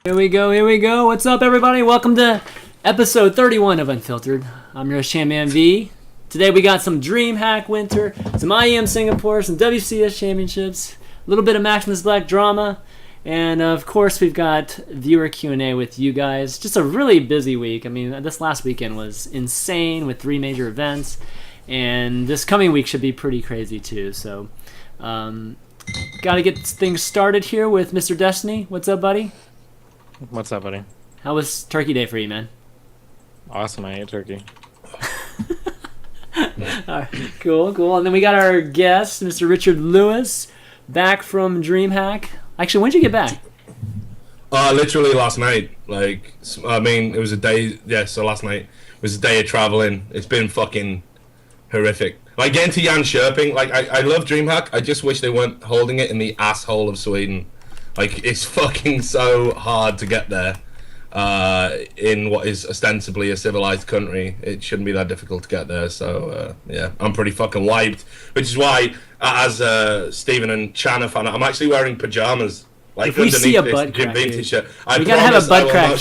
Here we go. What's up, everybody? Welcome to episode 31 of Unfiltered. I'm your ChanManV. Today we got some Dreamhack Winter, some IEM Singapore, some WCS Championships, a little bit of MaximusBlack Drama, and of course we've got viewer Q&A with you guys. Just a really busy week. I mean, this last weekend was insane with 3 major events, and this coming week should be pretty crazy too. So, got to get things started here with Mr. Destiny. What's up, buddy? What's up, buddy? How was Turkey Day for you, man? Awesome, I ate turkey. All right, cool. And then we got our guest, Mr. Richard Lewis, back from Dreamhack. Actually, when did you get back? Literally last night. Like, I mean, it was a day. Yeah, so last night was a day of traveling. It's been fucking horrific. Like, getting to Jan Scherping, like, I love Dreamhack. I just wish they weren't holding it in the asshole of Sweden. Like, it's fucking so hard to get there in what is ostensibly a civilized country. It shouldn't be that difficult to get there. So, yeah, I'm pretty fucking wiped. Which is why, as Stephen and Chan are fan, I'm actually wearing pajamas. Like, if we see a butt crack, t-shirt. We gotta have a butt crack.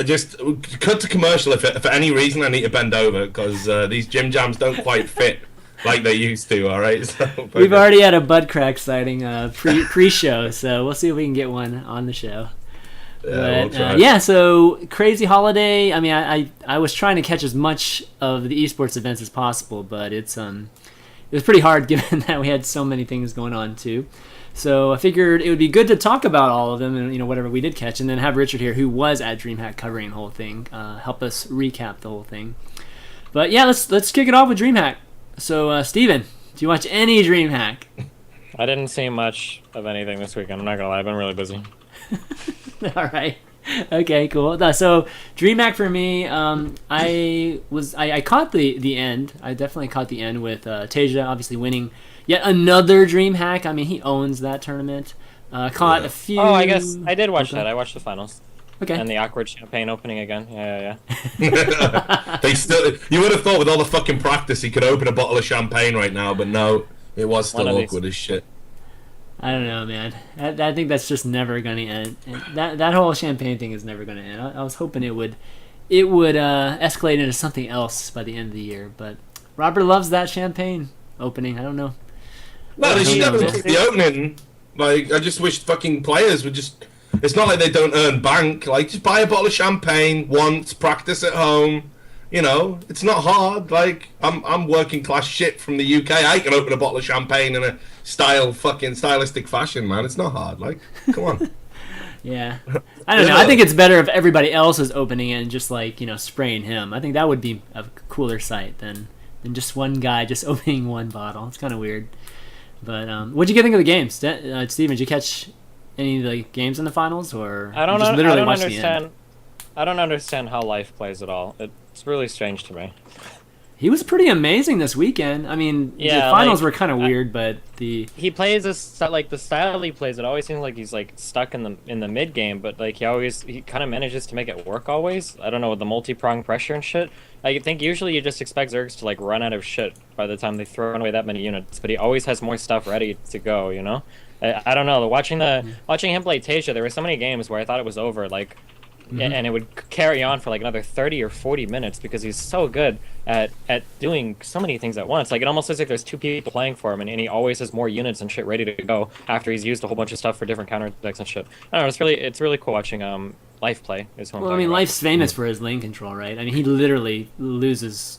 Just cut to commercial if for any reason I need to bend over, because these gym jams don't quite fit like they used to. All right, so, we've already had a butt crack sighting pre-show, so we'll see if we can get one on the show. Yeah, but, yeah, so crazy holiday. I mean, I was trying to catch as much of the esports events as possible, but it was pretty hard given that we had so many things going on too. So I figured it would be good to talk about all of them and whatever we did catch, and then have Richard here, who was at DreamHack covering the whole thing, help us recap the whole thing. But yeah, let's kick it off with DreamHack. So Steven, do you watch any DreamHack? I didn't see much of anything this weekend. I'm not gonna lie, I've been really busy. All right. Okay, cool. So DreamHack for me, I caught the end. I definitely caught the end with Tasia obviously winning yet another DreamHack. I mean, he owns that tournament. Caught a few. Oh, I guess I did watch that. I watched the finals. Okay. And the awkward champagne opening again. Yeah. They still. You would have thought with all the fucking practice he could open a bottle of champagne right now, but no, it was still awkward as shit. I don't know, man. I think that's just never going to end. That whole champagne thing is never going to end. I was hoping it would escalate into something else by the end of the year, but Robert loves that champagne opening. I don't know. No, they should never keep the opening. Like, I just wish fucking players would just. It's not like they don't earn bank. Like, just buy a bottle of champagne once, practice at home. It's not hard. Like, I'm working class shit from the UK. I can open a bottle of champagne in a stylistic fashion, man. It's not hard. Like, come on. Yeah. I don't know. I think it's better if everybody else is opening it and just spraying him. I think that would be a cooler sight than just one guy just opening one bottle. It's kind of weird. But what'd you think of the games? Steven, did you catch any of the games in the finals, or I don't just literally watch the understand. end? I don't understand how Life plays at all. It's really strange to me. He was pretty amazing this weekend. I mean, the finals were kind of weird, but he plays this like the style he plays. It always seems like he's like stuck in the mid game, but like he kind of manages to make it work always. I don't know, with the multi-prong pressure and shit. I think usually you just expect Zergs to like run out of shit by the time they throw away that many units, but he always has more stuff ready to go. I don't know. Watching him play Tasia, there were so many games where I thought it was over, like. And it would carry on for like another 30 or 40 minutes because he's so good at doing so many things at once. Like, it almost looks like there's 2 people playing for him, and he always has more units and shit ready to go after he's used a whole bunch of stuff for different counterdecks and shit. I don't know. It's really cool watching Life play. Well, I mean, Life's famous for his lane control, right? I mean, he literally loses.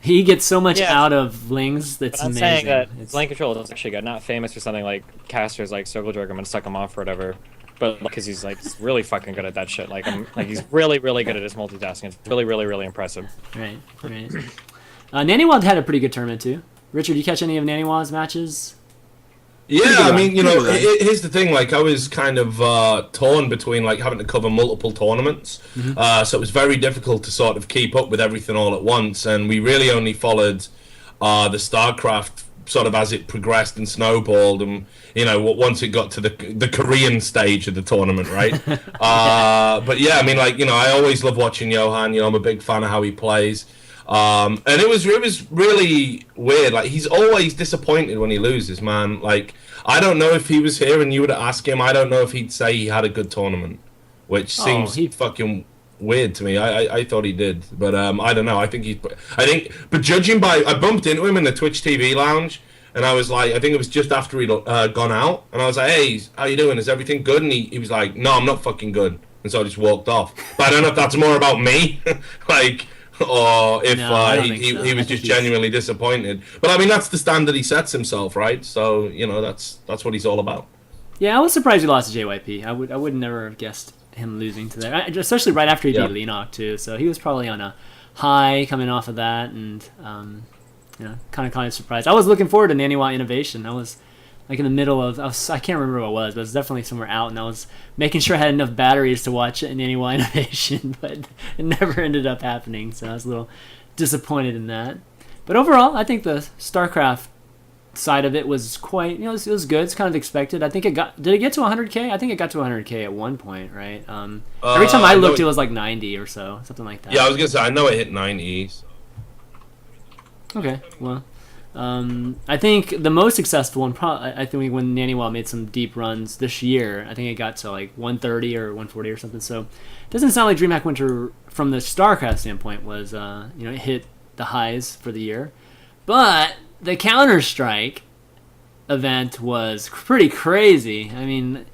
He gets so much out of lings that's amazing. Saying that lane control is actually good. Not famous for something like casters like Circle Jerk him and suck him off or whatever. But because he's like really fucking good at that shit, he's really good at his multitasking. It's really impressive. Right. Naniwald had a pretty good tournament too. Richard, you catch any of Naniwald's matches? Yeah, I mean, here's the thing. Like, I was kind of torn between like having to cover multiple tournaments, so it was very difficult to sort of keep up with everything all at once. And we really only followed the StarCraft sort of as it progressed and snowballed, and once it got to the Korean stage of the tournament, right? But yeah, I mean, I always love watching Johan. I'm a big fan of how he plays. And it was really weird. Like, he's always disappointed when he loses, man. Like, I don't know if he was here and you were to ask him. I don't know if he'd say he had a good tournament, which seems fucking weird to me. I thought he did, but I don't know. But judging by, I bumped into him in the Twitch TV lounge, and I was like, I think it was just after he'd gone out, and I was like, hey, how you doing? Is everything good? And he was like, no, I'm not fucking good. And so I just walked off. But I don't know if that's more about me, like, or if he was just genuinely disappointed. But I mean, that's the standard he sets himself, right? So, you know, that's what he's all about. Yeah, I was surprised he lost to JYP. I would never have guessed him losing to that, especially right after he beat Leenock too. So he was probably on a high coming off of that, and you know, kind of surprised. I was looking forward to Naniwa Innovation. I was like in the middle of, I can't remember what it was, but it was definitely somewhere out, and I was making sure I had enough batteries to watch Naniwa Innovation, but it never ended up happening, so I was a little disappointed in that. But overall, I think the StarCraft side of it was quite, you know, it was good. It's kind of expected. I think did it get to 100K? I think it got to 100K at one point, right? Every time I looked, it was like 90 or so, something like that. Yeah, I was gonna say, I know it hit 90. So. Okay, well, I think the most successful one, I think when Naniwa made some deep runs this year, I think it got to like 130 or 140 or something. So it doesn't sound like Dreamhack Winter, from the StarCraft standpoint, was you know, it hit the highs for the year, but the Counter-Strike event was pretty crazy. I mean,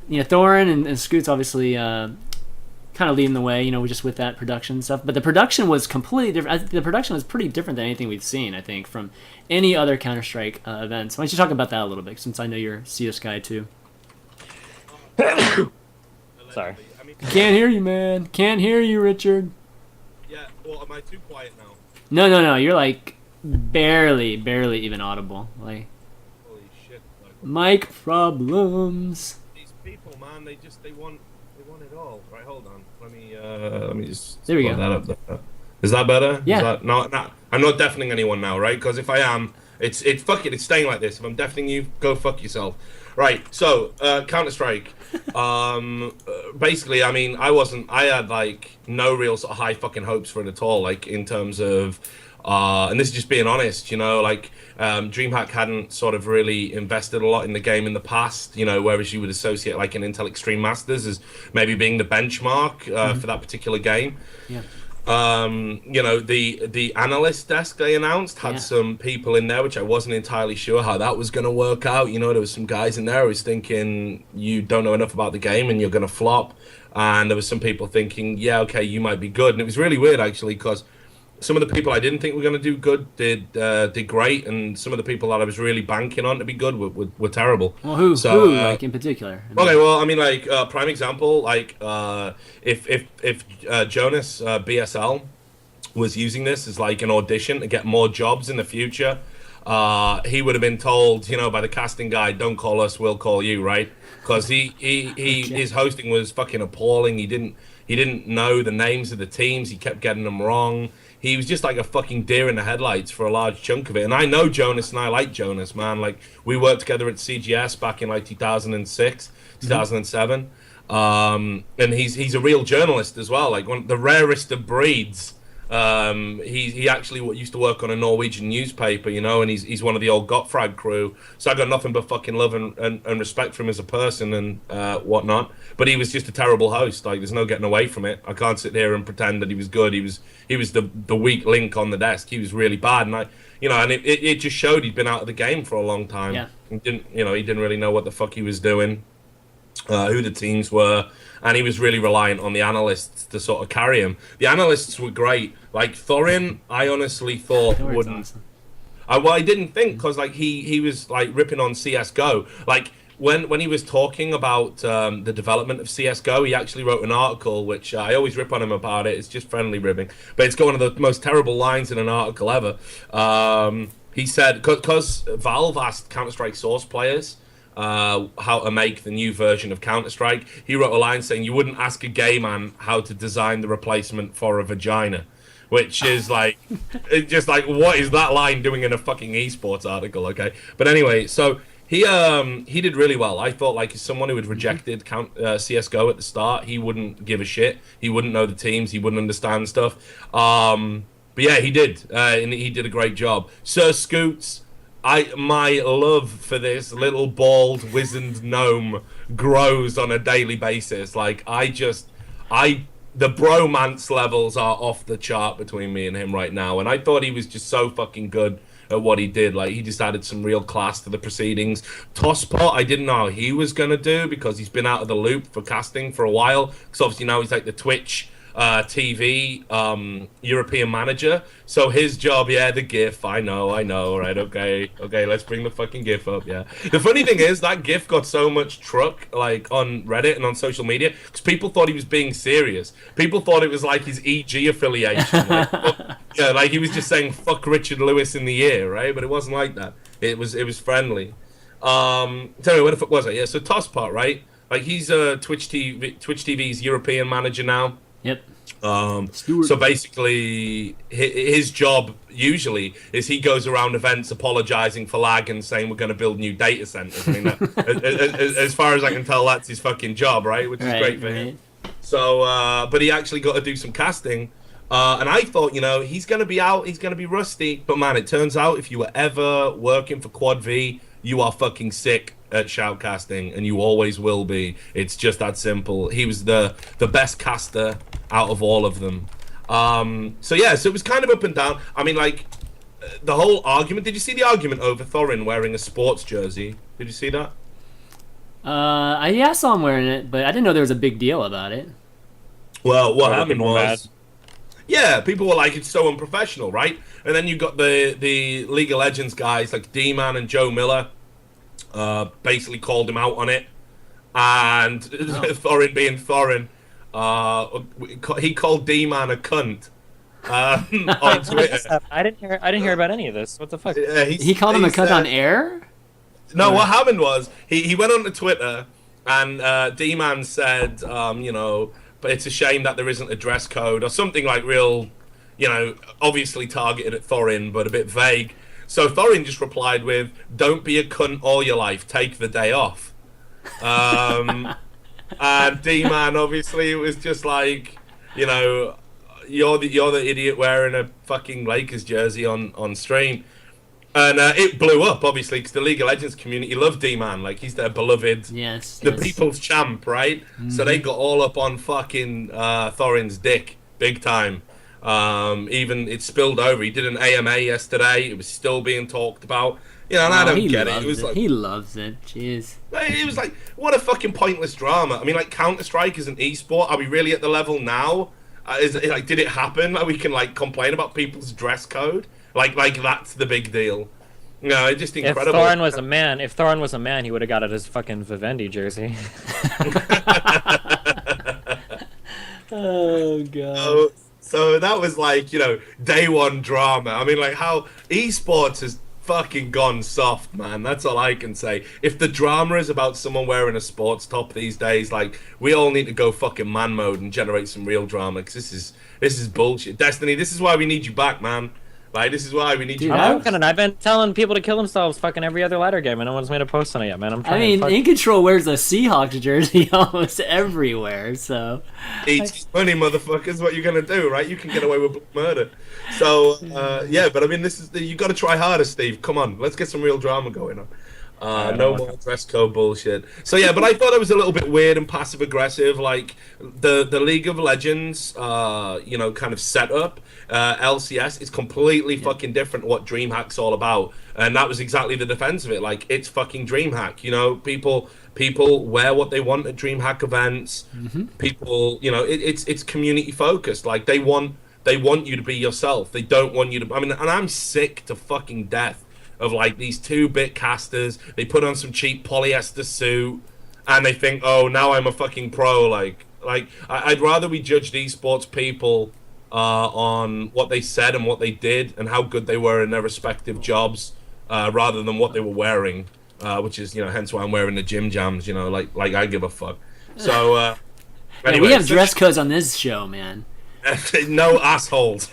you know, Thorin and Scoots obviously kind of leading the way, you know, just with that production stuff. But the production was completely different. The production was pretty different than anything we've seen, I think, from any other Counter-Strike events. Why don't you talk about that a little bit, since I know you're a CS guy too. Sorry. Can't hear you, man. Can't hear you, Richard. Yeah, well, am I too quiet now? No. You're like barely even audible. Like, holy shit! Like, mic problems. These people, man, they want it all. Right, hold on. Let me just. There we go. That up there. Is that better? Yeah. No, I'm not deafening anyone now, right? Because if I am, it's fuck it. It's staying like this. If I'm deafening you, go fuck yourself. Right. So Counter-Strike. Basically, I mean, I had like no real sort of high fucking hopes for it at all. Like, in terms of. And this is just being honest, you know, like DreamHack hadn't sort of really invested a lot in the game in the past, you know, whereas you would associate like an Intel Extreme Masters as maybe being the benchmark for that particular game. Yeah. You know, the analyst desk they announced had some people in there, which I wasn't entirely sure how that was going to work out. You know, there was some guys in there who was thinking you don't know enough about the game and you're going to flop. And there was some people thinking, yeah, okay, you might be good. And it was really weird, actually, because some of the people I didn't think were going to do good did great, and some of the people that I was really banking on to be good were terrible. Well, who like in particular? Okay, well, I mean, like prime example, like if Jonas BSL was using this as like an audition to get more jobs in the future, he would have been told, you know, by the casting guy, don't call us, we'll call you, right? Because his hosting was fucking appalling. He didn't know the names of the teams. He kept getting them wrong. He was just like a fucking deer in the headlights for a large chunk of it. And I know Jonas, and I like Jonas, man. Like, we worked together at CGS back in like 2006, 2007. And he's a real journalist as well, like one of the rarest of breeds. He actually used to work on a Norwegian newspaper, you know, and he's one of the old Gottfried crew. So I got nothing but fucking love and respect for him as a person and whatnot. But he was just a terrible host. Like, there's no getting away from it. I can't sit here and pretend that he was good. He was the weak link on the desk. He was really bad, and it just showed he'd been out of the game for a long time. Yeah. He didn't really know what the fuck he was doing, who the teams were. And he was really reliant on the analysts to sort of carry him. The analysts were great. Like, Thorin, I honestly thought wouldn't. Awesome. I didn't think, because like he was like ripping on CS:GO. Like when he was talking about the development of CS:GO, he actually wrote an article, which I always rip on him about it. It's just friendly ribbing, but it's got one of the most terrible lines in an article ever. He said, because Valve asked Counter-Strike Source players how to make the new version of Counter-Strike, he wrote a line saying, you wouldn't ask a gay man how to design the replacement for a vagina, which is like, it's just like, what is that line doing in a fucking esports article? Okay, but anyway, so he did really well. I thought, like, as someone who had rejected CS:GO at the start, he wouldn't give a shit. He wouldn't know the teams. He wouldn't understand stuff. But yeah, he did, and he did a great job. Sir Scoots, my love for this little bald wizened gnome grows on a daily basis. Like the bromance levels are off the chart between me and him right now, and I thought he was just so fucking good at what he did. Like, he just added some real class to the proceedings. Tosspot, I didn't know how he was gonna do because he's been out of the loop for casting for a while. Because obviously now he's like the Twitch TV European manager. So his job, the GIF. I know. Right? Okay. Let's bring the fucking GIF up. Yeah. The funny thing is that GIF got so much truck like on Reddit and on social media because people thought he was being serious. People thought it was like his EG affiliation. Like he was just saying "fuck Richard Lewis" in the ear, right? But it wasn't like that. It was friendly. Tell me where the fuck was I? Yeah. So Tosspot, right? Like he's Twitch TV's European manager now. Yep. So basically, his job usually is he goes around events apologizing for lag and saying we're going to build new data centers. I mean, as far as I can tell, that's his fucking job, right? Which is great for him. So, but he actually got to do some casting. And I thought, he's going to be out, he's going to be rusty. But man, it turns out if you were ever working for Quad V, you are fucking sick at shoutcasting, and you always will be. It's just that simple. He was the best caster out of all of them. So it was kind of up and down. I mean, like, the whole argument. Did you see the argument over Thorin wearing a sports jersey? Did you see that? Yeah, I saw him wearing it, but I didn't know there was a big deal about it. Well, what happened was... Yeah, people were like, it's so unprofessional, right? And then you got the League of Legends guys like D-Man and Joe Miller basically called him out on it. And Thorin being Thorin, he called D-Man a cunt on Twitter. I didn't hear about any of this. What the fuck? He called him a cunt on air? No, what happened was he went on to Twitter and D-Man said, but it's a shame that there isn't a dress code or something like real, obviously targeted at Thorin, but a bit vague. So Thorin just replied with, "Don't be a cunt all your life. Take the day off." And D-Man, obviously, it was just like, you're the idiot wearing a fucking Lakers jersey on stream. And it blew up, obviously, because the League of Legends community loved D-Man. Like, he's their beloved, the people's champ, right? Mm-hmm. So they got all up on fucking Thorin's dick, big time. Even it spilled over. He did an AMA yesterday. It was still being talked about. And I don't get it. It was like, he loves it. Jeez. It was like, what a fucking pointless drama. I mean, like, Counter-Strike is an esport. Are we really at the level now? Did it happen? Like, we can, complain about people's dress code? Like that's the big deal. It's just incredible. If Thorin was a man, he would have got his fucking Vivendi jersey. Oh god. So that was day one drama. I mean, how esports has fucking gone soft, man. That's all I can say. If the drama is about someone wearing a sports top these days, we all need to go fucking man mode and generate some real drama, because this is bullshit. Destiny, this is why we need you back, man. This is why we need you back. I've been telling people to kill themselves fucking every other ladder game, and no one's made a post on it yet, man. In Control wears a Seahawks jersey almost everywhere, so... Eat money, motherfuckers. What you gonna do, right? You can get away with murder. So, but I mean, you gotta try harder, Steve. Come on, let's get some real drama going on. No more dress code bullshit. So but I thought it was a little bit weird and passive aggressive. Like the League of Legends, kind of setup. LCS is completely fucking different. What Dreamhack's all about, and that was exactly the defense of it. Like, it's fucking Dreamhack. People wear what they want at Dreamhack events. Mm-hmm. People, it's community focused. Like, they want you to be yourself. They don't want you to. I mean, and I'm sick to fucking death of these 2-bit casters. They put on some cheap polyester suit and they think, oh, now I'm a fucking pro. I'd rather we judged esports people on what they said and what they did and how good they were in their respective jobs, rather than what they were wearing, which is hence why I'm wearing the gym jams. Like I give a fuck. So anyway, we have dress codes on this show, man. No assholes.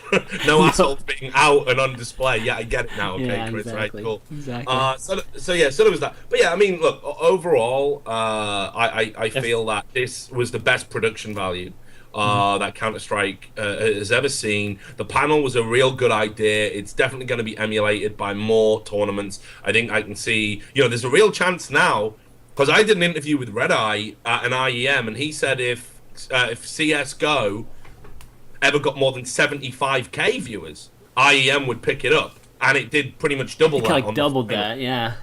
No assholes being out and on display. Yeah, I get it now. Okay, yeah, Chris, exactly. Right, cool. Exactly. So there was that. But yeah, I mean, look, overall, I feel that this was the best production value that Counter-Strike has ever seen. The panel was a real good idea. It's definitely going to be emulated by more tournaments. I think I can see, there's a real chance now, because I did an interview with Red Eye at an IEM, and he said if CSGO ever got more than 75k viewers, IEM would pick it up, and it did pretty much double that. Like doubled that, yeah.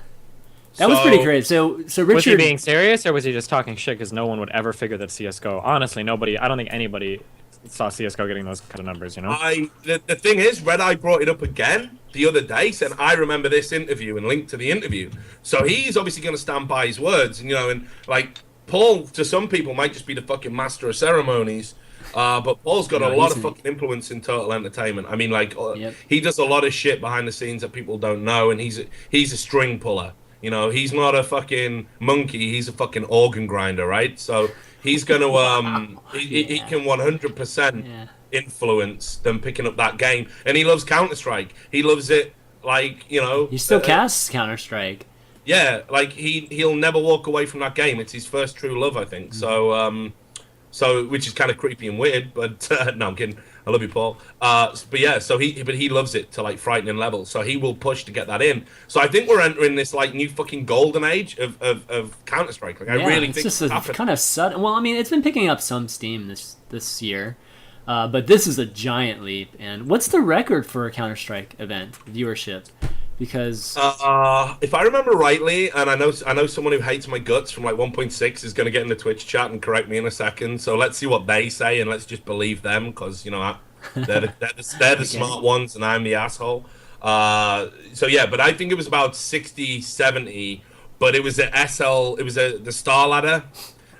That was pretty great. So Richard, was he being serious, or was he just talking shit? Because no one would ever figure that CS:GO. Honestly, nobody. I don't think anybody saw CS:GO getting those kind of numbers. The thing is, Red Eye brought it up again the other day, said I remember this interview and linked to the interview. So he's obviously going to stand by his words, and like Paul, to some people, might just be the fucking master of ceremonies. But Paul's got a lot of fucking influence in Total Entertainment. I mean, he does a lot of shit behind the scenes that people don't know, and he's a string puller. He's not a fucking monkey. He's a fucking organ grinder, right? So he's going to, he can 100% influence them picking up that game. And he loves Counter-Strike. He loves it He still casts Counter-Strike. Yeah, he'll never walk away from that game. It's his first true love, I think. So, which is kind of creepy and weird, but no, I'm kidding. I love you, Paul. But yeah, he loves it to frightening levels. So he will push to get that in. So I think we're entering this new fucking golden age of Counter Strike. I really think it's just kind of sudden. Well, I mean, it's been picking up some steam this year, but this is a giant leap. And what's the record for a Counter Strike event viewership? Because if I remember rightly, and I know someone who hates my guts from 1.6 is going to get in the Twitch chat and correct me in a second. So let's see what they say and let's just believe them, because they're the smart ones and I'm the asshole. So yeah, but I think it was about 60, 70. But it was the the Star Ladder,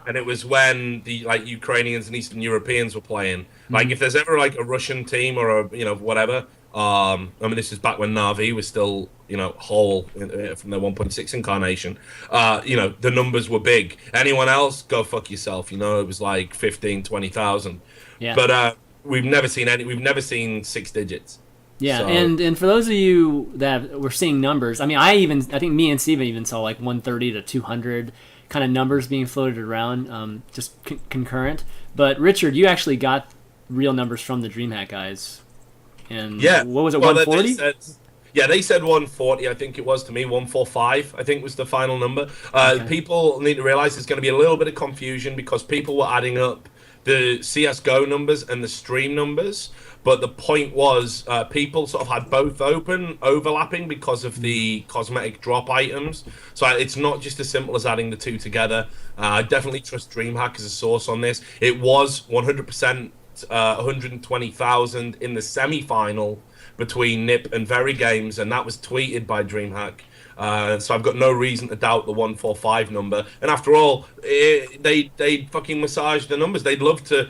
and it was when the Ukrainians and Eastern Europeans were playing. If there's ever a Russian team or a whatever. I mean, this is back when Na'Vi was still, whole from the 1.6 incarnation. The numbers were big. Anyone else, go fuck yourself. It was 15, 20,000. Yeah. But we've never seen 6 digits. Yeah, so. and for those of you that were seeing numbers, I mean, I think me and Steven even saw 130 to 200 kind of numbers being floated around, just concurrent. But Richard, you actually got real numbers from the Dreamhack guys. And what was it, 140? They said 140, I think it was to me. 145, I think was the final number. People need to realize there's going to be a little bit of confusion because people were adding up the CSGO numbers and the stream numbers. But the point was people sort of had both overlapping because of the cosmetic drop items. So it's not just as simple as adding the two together. I definitely trust Dreamhack as a source on this. It was 100%. 120,000 in the semi-final between NiP and Very Games, and that was tweeted by Dreamhack. So I've got no reason to doubt the 145 number. And after all, they fucking massage the numbers. They'd love to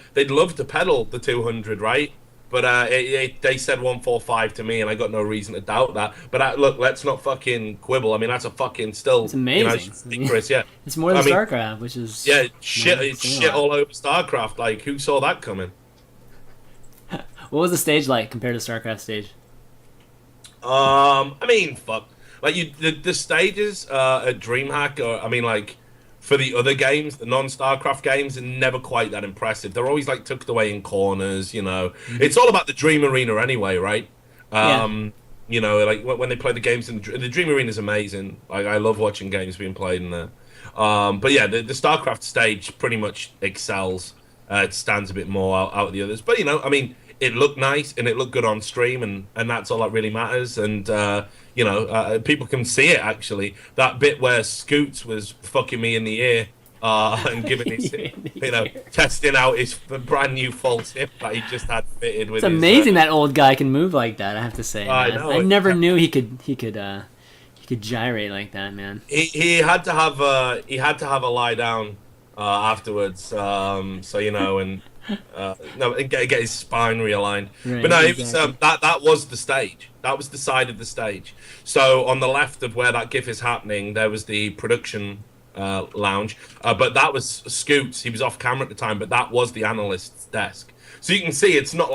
peddle the 200, right? But they said 145 to me, and I got no reason to doubt that. But look, let's not fucking quibble. I mean, that's a fucking still. It's amazing. Yeah. It's more than StarCraft, which is shit all over StarCraft. Who saw that coming? What was the stage like compared to StarCraft stage? I mean, fuck. The stages at Dreamhack, for the other games, the non-StarCraft games, are never quite that impressive. They're always tucked away in corners, Mm-hmm. It's all about the Dream Arena anyway, right? When they play the games in the Dream Arena is amazing. I love watching games being played in there. But yeah, the StarCraft stage pretty much excels. It stands a bit more out of the others. But, it looked nice and it looked good on stream, and that's all that really matters. And, people can see it, actually. That bit where Scoots was fucking me in the ear and giving his, testing out his brand new false hip that he just had fitted with. It's amazing that old guy can move like that, I have to say. I know. I never knew he could gyrate like that, man. He had to have a lie down afterwards, and get his spine realigned. Right, but no, exactly. It was that was the stage. That was the side of the stage. So on the left of where that GIF is happening, there was the production lounge. But that was Scoots. He was off camera at the time, but that was the analyst's desk. So you can see it's not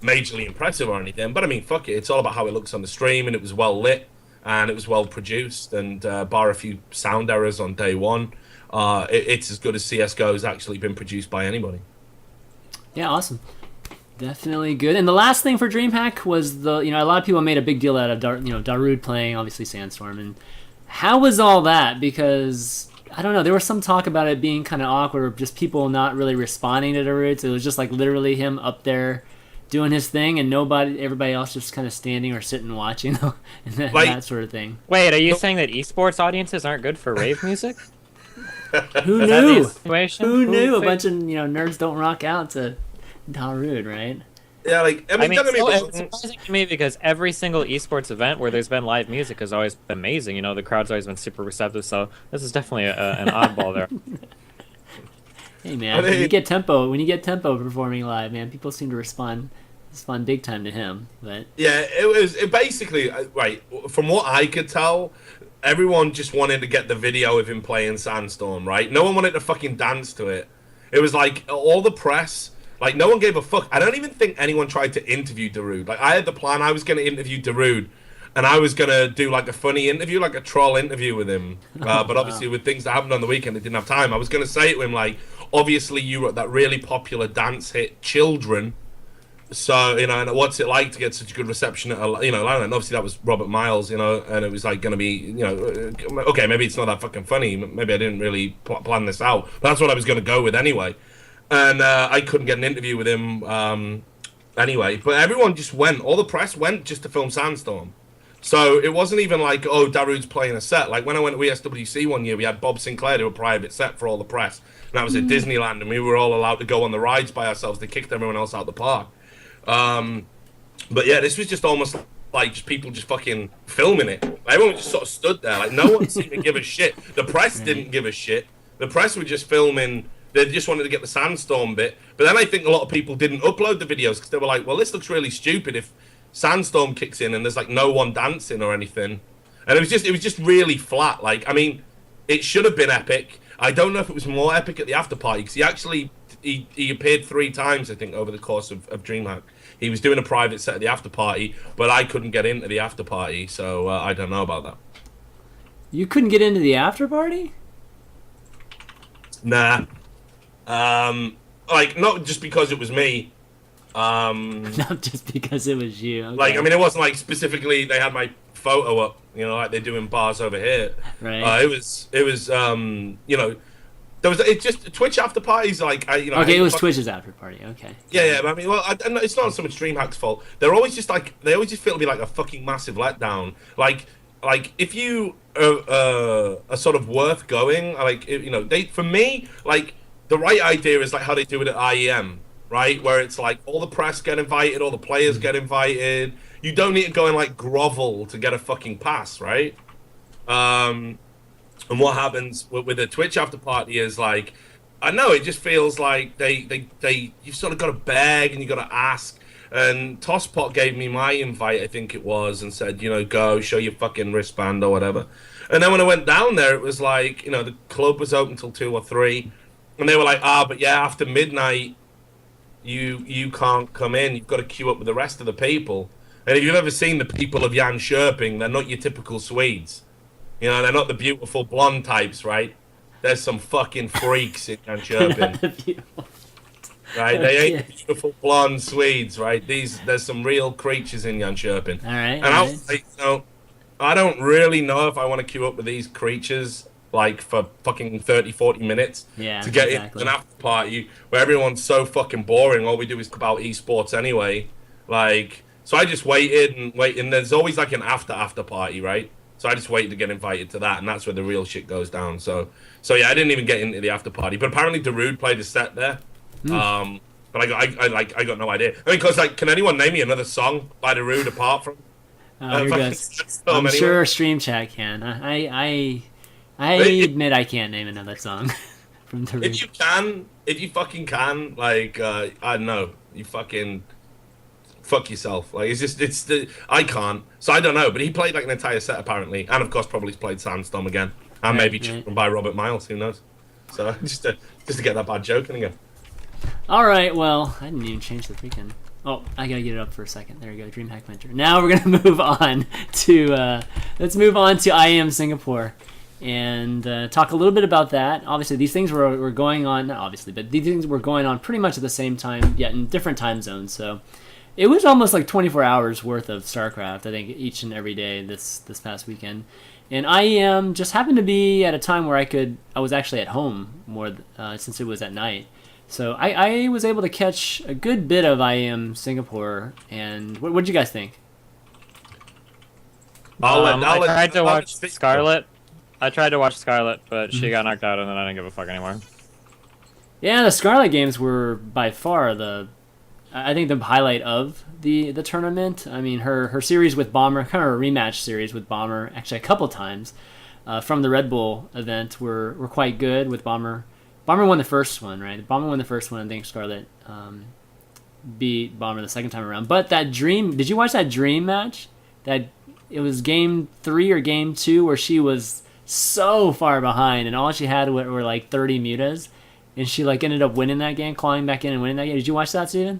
majorly impressive or anything. But I mean, fuck it. It's all about how it looks on the stream, and it was well lit, and it was well produced, and bar a few sound errors on day one. It's as good as CSGO has actually been produced by anybody. Yeah, awesome. Definitely good. And the last thing for DreamHack was a lot of people made a big deal out of Darude playing obviously Sandstorm. And how was all that? Because I don't know, there was some talk about it being kind of awkward, or just people not really responding to Darude. So it was just like literally him up there doing his thing, and everybody else just kind of standing or sitting watching, and that sort of thing. Wait, are you saying that esports audiences aren't good for rave music? Who knew? Who knew? A bunch of nerds don't rock out to Darude, right? Yeah, like I mean it's surprising to me because every single esports event where there's been live music has always been amazing. The crowd's always been super receptive. So this is definitely an oddball there. Hey man, when you get tempo performing live, man, people seem to respond big time to him. But yeah, it basically right from what I could tell, everyone just wanted to get the video of him playing Sandstorm, right? No one wanted to fucking dance to it. It was like all the press, like no one gave a fuck. I don't even think anyone tried to interview Darude. Like I had the plan, I was going to interview Darude, and I was going to do like a funny interview, like a troll interview with him. But obviously with things that happened on the weekend, I didn't have time. I was going to say to him like, obviously you wrote that really popular dance hit, Children. So, and what's it like to get such a good reception at, and obviously that was Robert Miles, and it was like going to be, okay, maybe it's not that fucking funny. Maybe I didn't really plan this out, but that's what I was going to go with anyway. And I couldn't get an interview with him anyway, but everyone just went, all the press went just to film Sandstorm. So it wasn't even like, oh, Darude's playing a set. Like when I went to ESWC one year, we had Bob Sinclair do a private set for all the press. And that was at Disneyland, and we were all allowed to go on the rides by ourselves. They kicked everyone else out the park. But yeah, this was just almost like just people just fucking filming it. Like, everyone just sort of stood there. Like no one seemed to give a shit. The press didn't give a shit. The press were just filming. They just wanted to get the Sandstorm bit. But then I think a lot of people didn't upload the videos because they were like, well, this looks really stupid if Sandstorm kicks in and there's like no one dancing or anything. And it was just really flat. Like, I mean, it should have been epic. I don't know if it was more epic at the after party because he appeared 3 times, I think, over the course of DreamHack. He was doing a private set at the after party, but I couldn't get into the after party, so I don't know about that. You couldn't get into the after party? Nah. Like, not just because it was me. Not just because it was you. Okay. Like, I mean, it wasn't like specifically they had my photo up, like they do in bars over here. Right. It was, it's just Twitch after parties, like Okay, it was Twitch's after party. Okay. Yeah. But I mean, well, it's not so much DreamHack's fault. They always just feel to be like a fucking massive letdown. Like if you are sort of worth going, for me, like the right idea is like how they do it at IEM, right? Where it's like all the press get invited, all the players get invited. You don't need to go and like grovel to get a fucking pass, right? And what happens with the Twitch after party is like, I know it just feels like you've sort of got to beg and you got to ask. And Tosspot gave me my invite, I think it was, and said, go show your fucking wristband or whatever. And then when I went down there, it was like, the club was open till 2 or 3, and they were like, but yeah, after midnight, you can't come in. You've got to queue up with the rest of the people. And if you've ever seen the people of Jan Scherping, they're not your typical Swedes. They're not the beautiful blonde types, right? There's some fucking freaks in Jan Scherping. Right? They ain't the beautiful blonde Swedes, right? There's some real creatures in Jan Scherping. All right. And I was like, I don't really know if I want to queue up with these creatures like for fucking 30, 40 minutes to get into an after party where everyone's so fucking boring. All we do is talk about esports anyway. Like, so I just waited, and there's always like an after party, right? So I just waited to get invited to that, and that's where the real shit goes down. So yeah, I didn't even get into the after party, but apparently Darude played a set there. But I got no idea. I mean, because like, can anyone name me another song by Darude apart from? You're good. I'm sure Stream Chat can. I admit I can't name another song from Darude. If you fucking can, like, I don't know, you fucking fuck yourself. Like, I can't. So I don't know, but he played like an entire set apparently, and of course probably played Sandstorm again, and maybe Children by Robert Miles. Who knows? So just to get that bad joke in again. All right. Well, I didn't even change the freaking. Oh, I gotta get it up for a second. There we go. Dreamhack Winter. Now we're gonna move on to let's move on to IEM Singapore. and talk a little bit about that. Obviously, these things were going on, not obviously, but these things were going on pretty much at the same time, yet in different time zones. So it was almost like 24 hours worth of StarCraft, I think, each and every day this past weekend. And IEM just happened to be at a time where I was actually at home more since it was at night. So I was able to catch a good bit of IEM Singapore. And what did you guys think? I tried to watch Scarlet. I tried to watch Scarlet, but she got knocked out, and then I didn't give a fuck anymore. Yeah, the Scarlet games were by far I think the highlight of the tournament. I mean, her series with Bomber, kind of a rematch series with Bomber, actually a couple times from the Red Bull event were quite good with Bomber. Bomber won the first one, right? Bomber won the first one, and I think Scarlet beat Bomber the second time around. But that did you watch that Dream match? That it was game 3 or game 2 where she was so far behind, and all she had were like 30 mutas, and she like ended up winning that game, clawing back in and winning that game. Did you watch that, Steven?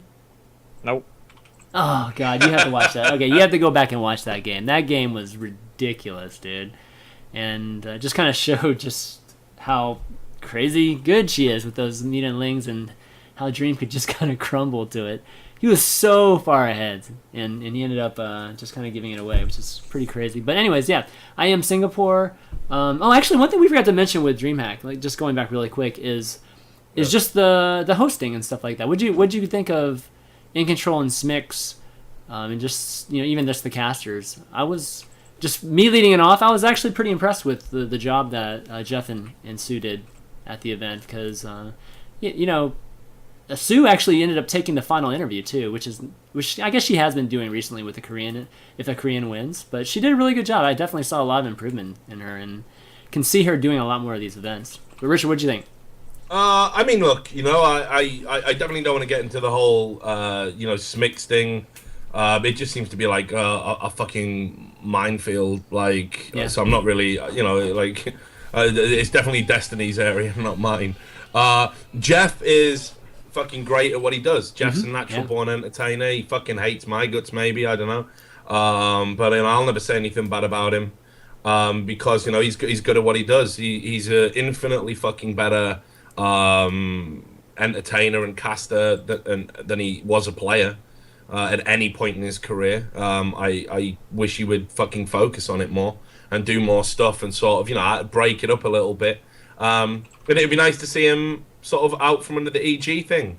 Nope. Oh god, you have to watch that. Okay, you have to go back and watch that game. That game was ridiculous, dude, and just kind of showed just how crazy good she is with those mutant lings, and how Dream could just kind of crumble to it. He was so far ahead, and he ended up just kind of giving it away, which is pretty crazy. But anyways, yeah, IEM Singapore. Actually, one thing we forgot to mention with DreamHack, like just going back really quick, is just the hosting and stuff like that. What'd you think of In Control and Smix, and just even just the casters? I was just me leading it off. I was actually pretty impressed with the job that Jeff and Sue did at the event, because Sue actually ended up taking the final interview too, which I guess she has been doing recently with the Korean, if a Korean wins. But she did a really good job. I definitely saw a lot of improvement in her, and can see her doing a lot more of these events. But Richard, what'd you think? I mean, look, I definitely don't want to get into the whole, Smix thing. It just seems to be like a fucking minefield, like, so I'm not really, it's definitely Destiny's area, not mine. Jeff is fucking great at what he does. Jeff's a natural born entertainer. He fucking hates my guts, maybe, I don't know. But I'll never say anything bad about him, because he's good at what he does. He's an infinitely fucking better entertainer and caster than he was a player at any point in his career. I wish he would fucking focus on it more and do more stuff and sort of break it up a little bit. But it'd be nice to see him sort of out from under the EG thing,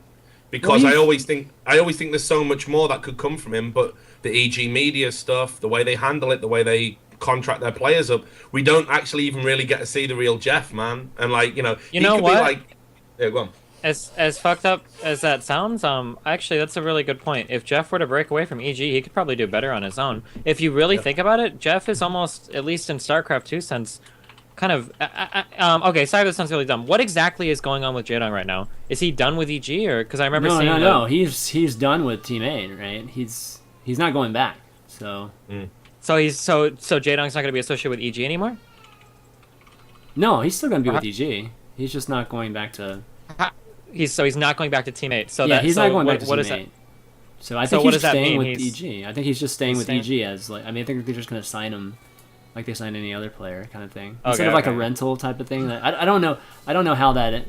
because I always think there's so much more that could come from him. But the EG media stuff, the way they handle it, the way they contract their players up, we don't actually even really get to see the real Jeff, man. And he could be like, yeah, go on. As fucked up as that sounds, actually that's a really good point. If Jeff were to break away from EG, he could probably do better on his own. If you really think about it, Jeff is almost, at least in StarCraft 2 sense, kind of okay. Sorry, this sounds really dumb. What exactly is going on with Jaedong right now? Is he done with EG, or because I remember seeing no, he's done with Team 8, right? He's not going back. So so Jaedong's not going to be associated with EG anymore. No, he's still going to be with EG. He's just not going back to. He's not going back to Team 8. So yeah, he's not going back to Team 8. That? So I think he's staying with EG. I think he's just staying with EG as I think they're just going to sign him like they sign any other player, kind of thing. Instead of like a rental type of thing. I don't know. I don't know how that.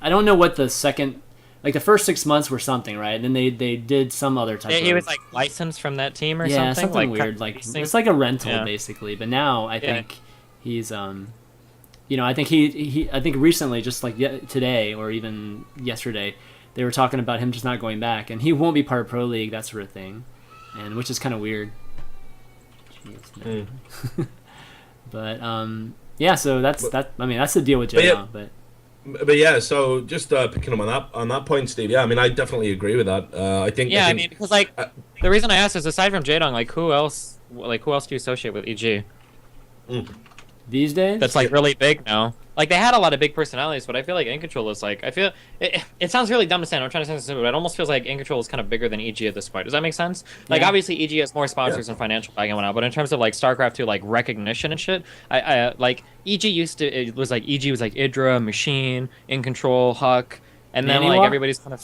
I don't know what the second, like the first 6 months were something, right? And then they did some other type. He was like licensed from that team or something. Yeah, something weird. Like it's like a rental basically. But now I think he's I think I think recently, just like today or even yesterday, they were talking about him just not going back, and he won't be part of Pro League, that sort of thing, and which is kind of weird. Jeez, but so that's that. I mean, that's the deal with Jaedong. But yeah, so just picking up on that point, Steve. Yeah, I mean, I definitely agree with that. I think. Yeah, I mean, because like the reason I asked is, aside from Jaedong, like who else do you associate with EG? These days? That's like really big now. Like they had a lot of big personalities, but I feel like In Control is like, I feel it sounds really dumb to say. I'm trying to say this, but it almost feels like In Control is kind of bigger than EG at this point. Does that make sense? Like obviously EG has more sponsors and financial backing and whatnot, but in terms of like StarCraft 2 like recognition and shit, I like EG it was like Idra, Machine, In Control, Huck, and then like everybody's kind of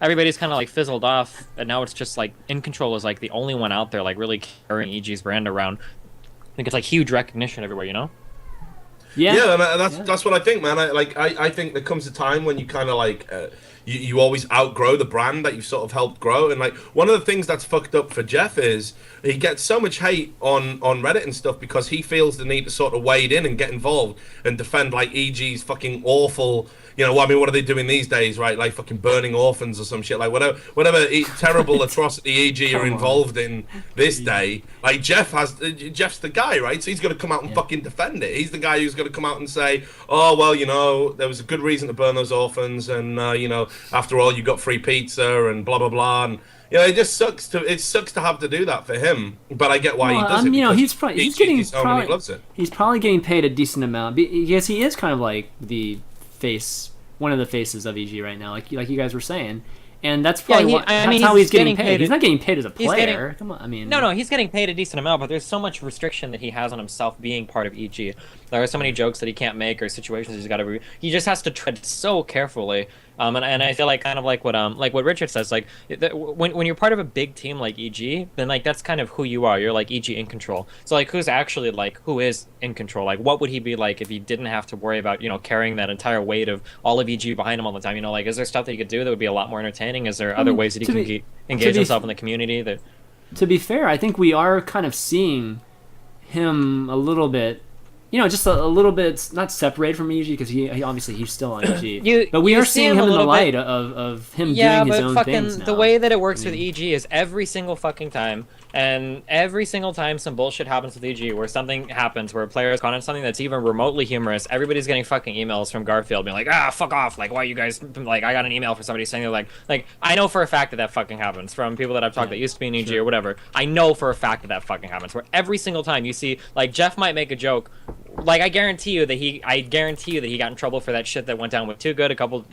everybody's kind of like fizzled off, and now it's just like In Control is like the only one out there like really carrying EG's brand around. think it's like huge recognition everywhere, you know? Yeah, and that's what I think, man. I think there comes a time when you kind of like you always outgrow the brand that you've sort of helped grow, and like one of the things that's fucked up for Jeff is he gets so much hate on Reddit and stuff because he feels the need to sort of wade in and get involved and defend like EG's fucking awful. You know, I mean, what are they doing these days, right? Like fucking burning orphans or some shit, like whatever terrible atrocity EG are involved in this day. Like Jeff's the guy, right? So he's got to come out and fucking defend it. He's the guy who's got to come out and say, oh well, you know, there was a good reason to burn those orphans, and you know, after all, you got free pizza and blah blah blah, and you know, it sucks to have to do that for him. But I get why he does it. You know, he's getting he loves it. He's probably getting paid a decent amount because he is kind of like one of the faces of EG right now, like you guys were saying, and that's probably that's how he's getting paid. He's not getting paid as a player. Come on, I mean, no, he's getting paid a decent amount, but there's so much restriction that he has on himself being part of EG. There are so many jokes that he can't make or situations he's got to. He just has to tread so carefully. And I feel like kind of like what Richard says, like when you're part of a big team like EG, then like that's kind of who you are. You're like EG in control. So like who is in control? Like what would he be like if he didn't have to worry about, you know, carrying that entire weight of all of EG behind him all the time? You know, like is there stuff that he could do that would be a lot more entertaining? Is there other ways that he can engage himself in the community? That to be fair, I think we are kind of seeing him a little bit. You know, just a little bit, not separated from EG because he obviously he's still on EG. But we are seeing him in the light of him doing his own things now. The way that it works with EG is every single fucking time, and every single time some bullshit happens with EG where something happens where a player is caught on something that's even remotely humorous, everybody's getting fucking emails from Garfield being like, fuck off, like why you guys, like I got an email from somebody saying like I know for a fact that fucking happens from people that I've talked that used to be in EG or whatever. I know for a fact that fucking happens where every single time you see like Jeff might make a joke. Like I guarantee you that he got in trouble for that shit that went down with Too Good a couple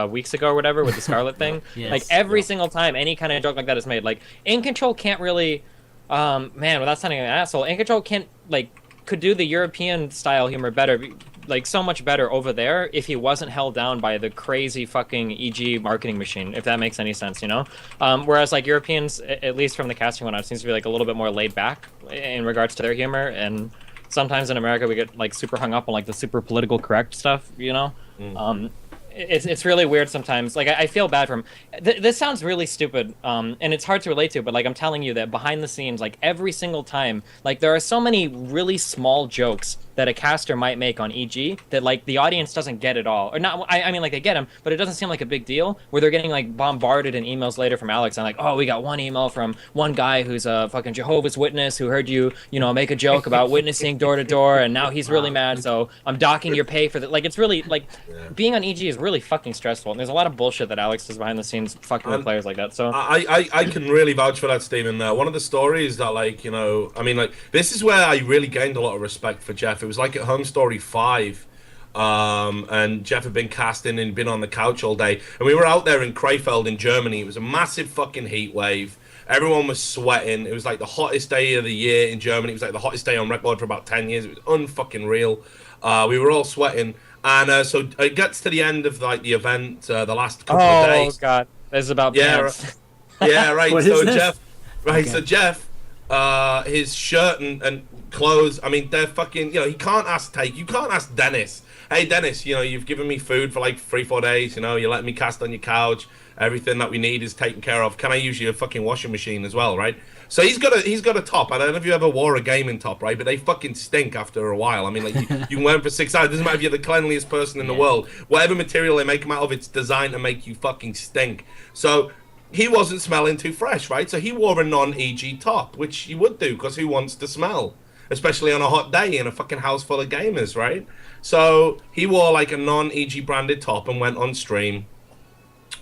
weeks ago or whatever with the Scarlet thing. Yes. Like every single time any kind of joke like that is made, like In Control can't really, man, without sounding like an asshole, In Control could do the European style humor better, like so much better over there if he wasn't held down by the crazy fucking EG marketing machine, if that makes any sense, you know? Whereas like Europeans, at least from the casting one, it seems to be like a little bit more laid back in regards to their humor, and sometimes in America we get like super hung up on like the super political correct stuff, you know? It's really weird sometimes. Like I feel bad for him. This sounds really stupid, and it's hard to relate to, but like I'm telling you that behind the scenes, like every single time, like there are so many really small jokes that a caster might make on EG that like the audience doesn't get at all, or not. I mean like they get them, but it doesn't seem like a big deal. Where they're getting like bombarded in emails later from Alex, and like, oh, we got one email from one guy who's a fucking Jehovah's Witness who heard you know, make a joke about witnessing door to door, and now he's really mad, so I'm docking your pay for that. Like it's really like being on EG is really fucking stressful, and there's a lot of bullshit that Alex does behind the scenes fucking with players like that. So I can really vouch for that, Stephen. One of the stories that, like, you know, I mean, like, this is where I really gained a lot of respect for Jeff. It was like at Home Story 5, and Jeff had been casting and been on the couch all day, and we were out there in Krefeld in Germany. It was a massive fucking heat wave. Everyone was sweating. It was like the hottest day of the year in Germany. It was like the hottest day on record for about 10 years. It was unfucking real. We were all sweating. And so it gets to the end of like the event, the last couple of days. Oh god, this is about pants. Yeah, right. So Jeff, Okay. So Jeff, his shirt and clothes. I mean, they're fucking. You know, you can't ask Dennis. Hey Dennis, you know, you've given me food for like 3-4 days. You know, you're letting me cast on your couch. Everything that we need is taken care of. Can I use your fucking washing machine as well, right? So he's got a top. I don't know if you ever wore a gaming top, right? But they fucking stink after a while. I mean, like you can wear them for 6 hours. It doesn't matter if you're the cleanliest person in the world. Whatever material they make them out of, it's designed to make you fucking stink. So he wasn't smelling too fresh, right? So he wore a non-EG top, which you would do because who wants to smell? Especially on a hot day in a fucking house full of gamers, right? So he wore like a non-EG branded top and went on stream.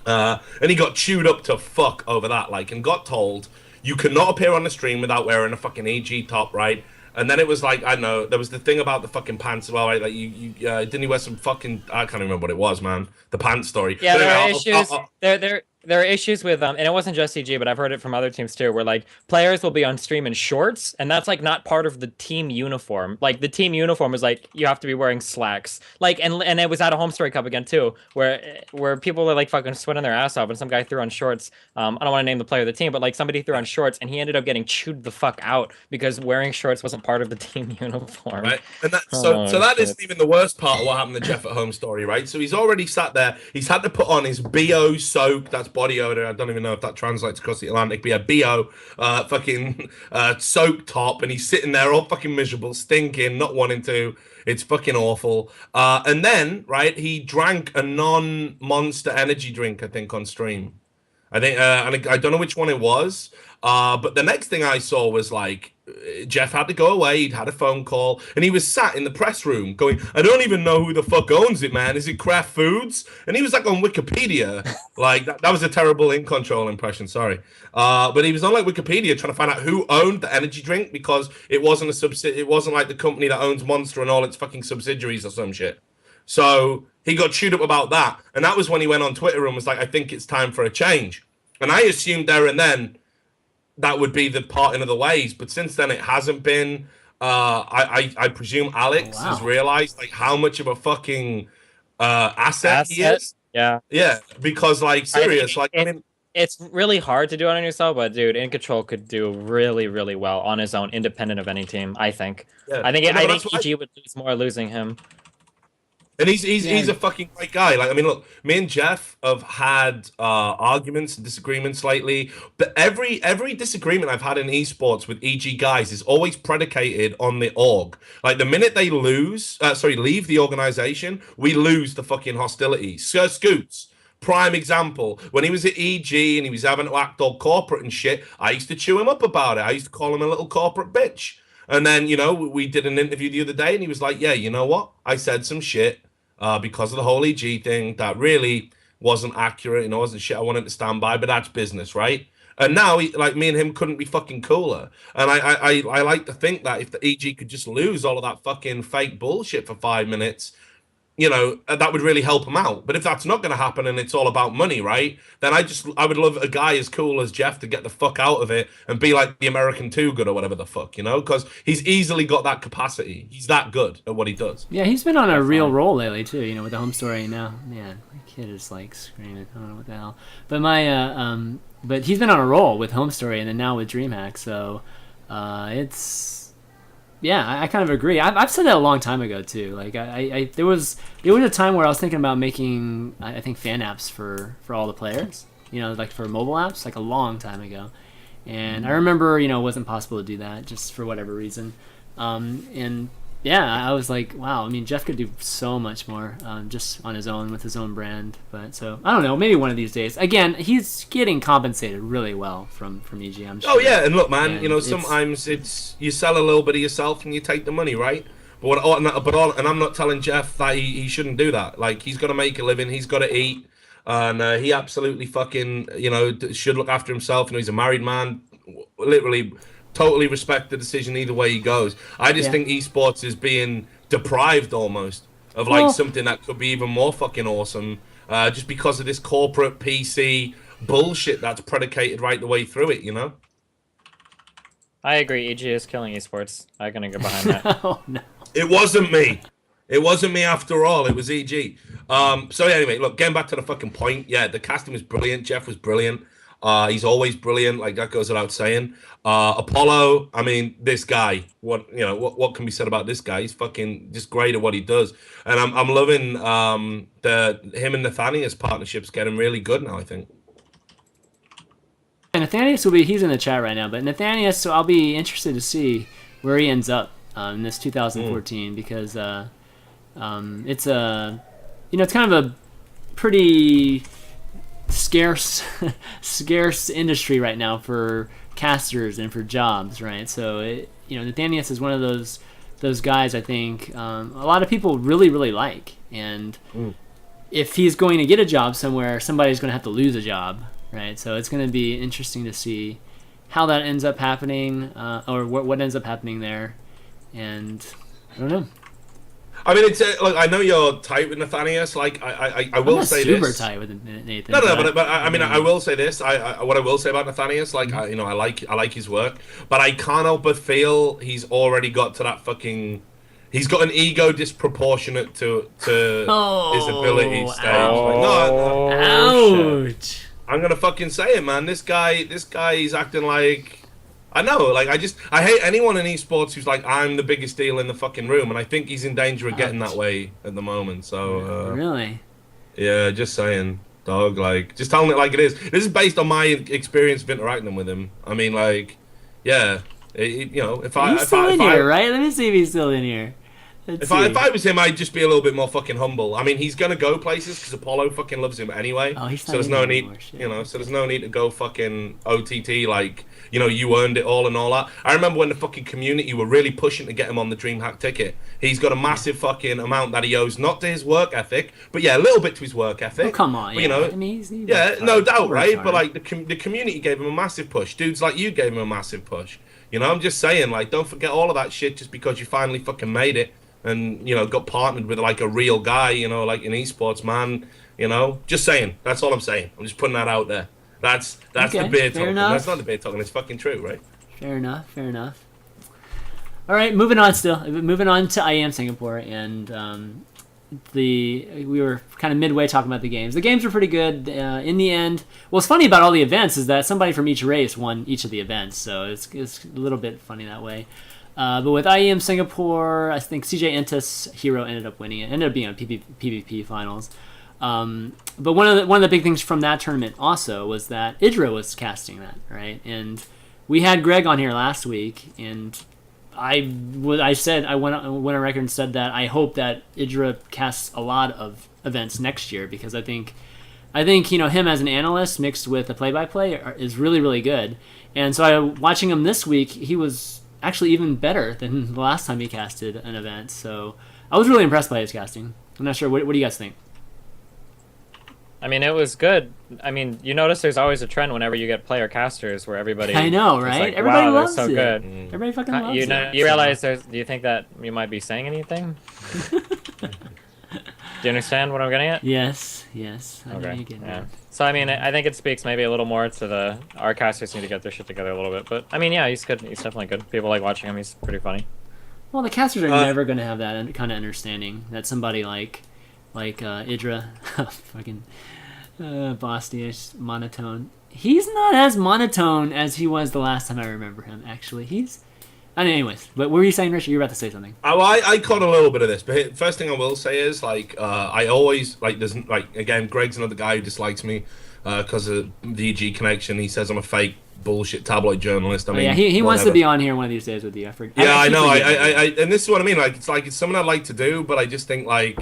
And he got chewed up to fuck over that, like, and got told, you cannot appear on the stream without wearing a fucking EG top, right? And then it was like, I don't know, there was the thing about the fucking pants as well, right? Like, didn't he wear some fucking, I can't remember what it was, man. The pants story. Yeah, there are issues. there are issues with and it wasn't just CG, but I've heard it from other teams too, where like players will be on stream in shorts, and that's like not part of the team uniform. Like the team uniform is like you have to be wearing slacks. Like and it was at a home story cup again too, where people are like fucking sweating their ass off, and some guy threw on shorts. I don't want to name the player of the team, but like somebody threw on shorts, and he ended up getting chewed the fuck out because wearing shorts wasn't part of the team uniform. Right, and that Oh, that shit. isn't even the worst part of what happened to Jeff at home story, right? So he's already sat there. He's had to put on his BO soak, that's body odor. I don't even know if that translates across the Atlantic, but yeah, BO, fucking soak top, and he's sitting there all fucking miserable, stinking, not wanting to. It's fucking awful. And then, right, he drank a non-Monster energy drink, I think, on stream. I think, and I don't know which one it was. But the next thing I saw was like Jeff had to go away. He'd had a phone call, and he was sat in the press room going, "I don't even know who the fuck owns it, man. Is it Kraft Foods?" And he was like on Wikipedia, like that was a terrible in control impression. Sorry, but he was on like Wikipedia trying to find out who owned the energy drink because it wasn't a It wasn't like the company that owns Monster and all its fucking subsidiaries or some shit. So he got chewed up about that, and that was when he went on Twitter and was like, "I think it's time for a change." And I assumed there and then that would be the parting of the ways, but since then it hasn't been. I presume Alex has realized like how much of a fucking asset he is. Yeah, because like serious, I mean, it's really hard to do it on yourself, but dude, In Control could do really, really well on his own, independent of any team. I think. Yeah. I think EG would lose more losing him. And he's a fucking great guy. Like, I mean, look, me and Jeff have had arguments and disagreements lately, but every disagreement I've had in esports with EG guys is always predicated on the org. Like, the minute they leave the organization, we lose the fucking hostilities. Sir Scoots, prime example. When he was at EG and he was having to act all corporate and shit, I used to chew him up about it. I used to call him a little corporate bitch. And then, you know, we did an interview the other day and he was like, yeah, you know what? I said some shit because of the whole EG thing that really wasn't accurate. You know, wasn't shit I wanted to stand by, but that's business, right? And now, like, me and him couldn't be fucking cooler. And I like to think that if the EG could just lose all of that fucking fake bullshit for 5 minutes, you know, that would really help him out. But if that's not going to happen and it's all about money, right? Then I would love a guy as cool as Jeff to get the fuck out of it and be like the American Too Good or whatever the fuck, you know? Because he's easily got that capacity. He's that good at what he does. Yeah, he's been on a real roll lately too. You know, with the home story now. Man, my kid is like screaming. I don't know what the hell. But but he's been on a roll with home story and then now with DreamHack. So, it's. Yeah, I kind of agree. I've said that a long time ago too. Like there was a time where I was thinking about making I think fan apps for all the players. You know, like for mobile apps, like a long time ago. And I remember, you know, it wasn't possible to do that just for whatever reason. And yeah, I was like, wow. I mean, Jeff could do so much more just on his own with his own brand. But so I don't know. Maybe one of these days. Again, he's getting compensated really well from EG. I'm sure. Oh yeah, and look, man. And you know, sometimes it's you sell a little bit of yourself and you take the money, right? But I'm not telling Jeff that he shouldn't do that. Like he's got to make a living. He's got to eat, and he absolutely fucking should look after himself. You know, he's a married man. Literally. Totally respect the decision either way he goes. I just think esports is being deprived almost of like something that could be even more fucking awesome just because of this corporate PC bullshit that's predicated right the way through it, you know? I agree. EG is killing esports. I can get behind that. Oh, no. It wasn't me. It wasn't me after all. It was EG. So anyway, look, getting back to the fucking point. Yeah, the casting was brilliant. Jeff was brilliant. He's always brilliant, like that goes without saying. Apollo, I mean, this guy, what can be said about this guy? He's fucking just great at what he does. And I'm loving him and Nathaniel's partnership's getting really good now, I think. And Nathanius he's in the chat right now, but Nathanius, so I'll be interested to see where he ends up in this 2014 because it's it's kind of a pretty scarce industry right now for casters and for jobs, right? So Nathanius is one of those guys I think a lot of people really, really like, and if he's going to get a job somewhere, somebody's going to have to lose a job, right? So it's going to be interesting to see how that ends up happening or what ends up happening there, and I don't know. I mean, it's look. I know you're tight with Nathanius. Like, I will I'm not say super this. tight with Nathan. No, but I mean, I will say this. What I will say about Nathanius, like, I like his work, but I can't help but feel he's already got to that fucking. He's got an ego disproportionate to his ability stage. Like, Ouch! I'm gonna fucking say it, man. This guy, he's acting like. I know, like, I hate anyone in esports who's like, I'm the biggest deal in the fucking room, and I think he's in danger of getting that way at the moment. So really, yeah, just saying, dog. Like, just telling it like it is. This is based on my experience of interacting with him. I mean, like, yeah, you know, he's still in here, right? Let me see if he's still in here. If I was him, I'd just be a little bit more fucking humble. I mean, he's gonna go places because Apollo fucking loves him anyway. Oh, he's so there's no need, you know. So there's no need to go fucking OTT like, you know, you earned it all and all that. I remember when the fucking community were really pushing to get him on the DreamHack ticket. He's got a massive fucking amount that he owes, not to his work ethic, but yeah, a little bit to his work ethic. Oh, come on, but, you know, I mean, yeah, no doubt, right? But like the community gave him a massive push. Dudes like you gave him a massive push. You know, I'm just saying, like, don't forget all of that shit just because you finally fucking made it. And, you know, got partnered with, like, a real guy, you know, like an esports man, you know. Just saying. That's all I'm saying. I'm just putting that out there. That's okay, the beer talking. Enough. That's not the beer talking. It's fucking true, right? Fair enough. All right, moving on to IEM Singapore. And we were kind of midway talking about the games. The games were pretty good. In the end, what's funny about all the events is that somebody from each race won each of the events. So it's a little bit funny that way. But with IEM Singapore, I think CJ Entis Hero ended up winning it. Ended up being on PvP finals. But one of the big things from that tournament also was that Idra was casting that, right? And we had Greg on here last week, and I went on record and said that I hope that Idra casts a lot of events next year, because I think you know, him as an analyst mixed with a play-by-play is really, really good. And so watching him this week, he was actually even better than the last time he casted an event. So I was really impressed by his casting. I'm not sure. What do you guys think? I mean, it was good. I mean, you notice there's always a trend whenever you get player casters where everybody. I know, right? Like, everybody wow, loves they're so it. good. Everybody fucking loves it. You realize do you think that you might be saying anything? Do you understand what I'm getting at? Yes. I know Okay. you're getting Yeah. at. So I mean, I think it speaks maybe a little more to our casters need to get their shit together a little bit. But I mean, yeah, he's good. He's definitely good. People like watching him. He's pretty funny. Well, the casters are never going to have that kind of understanding that somebody like Idra, fucking Bostius, monotone. He's not as monotone as he was the last time I remember him. Actually, anyways, but what were you saying, Richard? You were about to say something. Oh, I caught a little bit of this, but first thing I will say is, like, I always, like, there's, like, again, Greg's another guy who dislikes me because of the EG connection. He says I'm a fake bullshit tabloid journalist. I mean, yeah, he wants to be on here one of these days with you. I know. I and this is what I mean. Like, it's something I'd like to do, but I just think, like,